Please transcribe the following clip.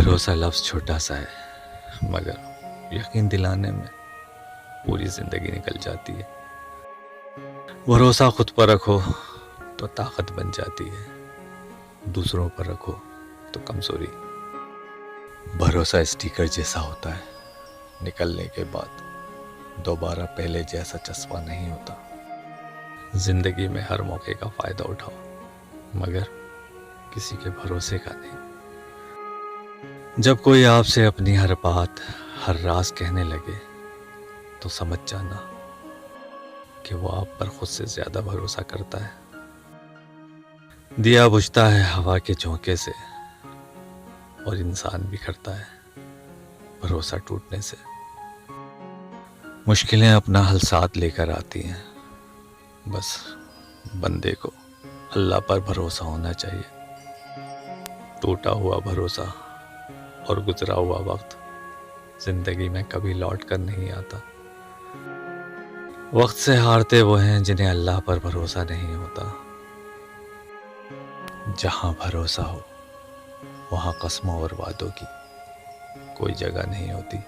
بھروسہ لفظ چھوٹا سا ہے، مگر یقین دلانے میں پوری زندگی نکل جاتی ہے۔ بھروسہ خود پر رکھو تو طاقت بن جاتی ہے، دوسروں پر رکھو تو کمزوری۔ بھروسہ اسٹیکر جیسا ہوتا ہے، نکلنے کے بعد دوبارہ پہلے جیسا چسپاں نہیں ہوتا۔ زندگی میں ہر موقع کا فائدہ اٹھاؤ، مگر کسی کے بھروسے کا نہیں۔ جب کوئی آپ سے اپنی ہر بات، ہر راز کہنے لگے تو سمجھ جانا کہ وہ آپ پر خود سے زیادہ بھروسہ کرتا ہے۔ دیا بجھتا ہے ہوا کے جھونکے سے، اور انسان بھی کرتا ہے بھروسہ ٹوٹنے سے۔ مشکلیں اپنا حل ساتھ لے کر آتی ہیں، بس بندے کو اللہ پر بھروسہ ہونا چاہیے۔ ٹوٹا ہوا بھروسہ اور گزرا ہوا وقت زندگی میں کبھی لوٹ کر نہیں آتا۔ وقت سے ہارتے وہ ہیں جنہیں اللہ پر بھروسہ نہیں ہوتا۔ جہاں بھروسہ ہو وہاں قسموں اور وعدوں کی کوئی جگہ نہیں ہوتی۔